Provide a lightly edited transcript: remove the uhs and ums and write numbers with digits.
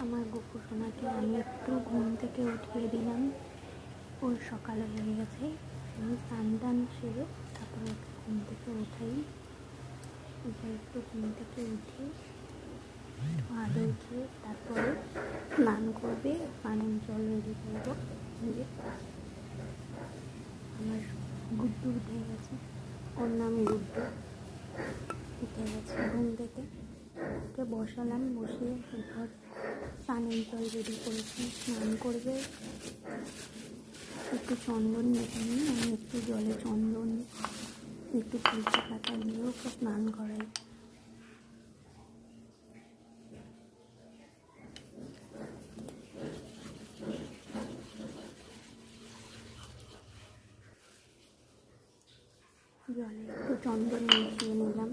আমার গপু সোনাকে আমি একটু ঘুম থেকে উঠিয়ে দিলাম। ওর সকালে হয়ে গেছে, আমি স্নান টান সেরে তারপরে ওকে ঘুম থেকে উঠাই। ওকে একটু ঘুম থেকে উঠে আদর খেয়ে তারপরে স্নান করবে, স্নানের জল রেডি করবো। আমার গুড্ডু উঠে গেছে, ওর নাম গুড্ডু। উঠে গেছে ঘুম থেকে, ওকে বসালাম, বসিয়ে এরপর স্নানের জল রেডি করেছি, স্নান করবে। একটু চন্দন মেখে নিই, আমি একটু জলে চন্দন একটু তুলসী পাতা দিয়ে ওকে স্নান করাই। জলে একটু চন্দন মিশিয়ে নিলাম।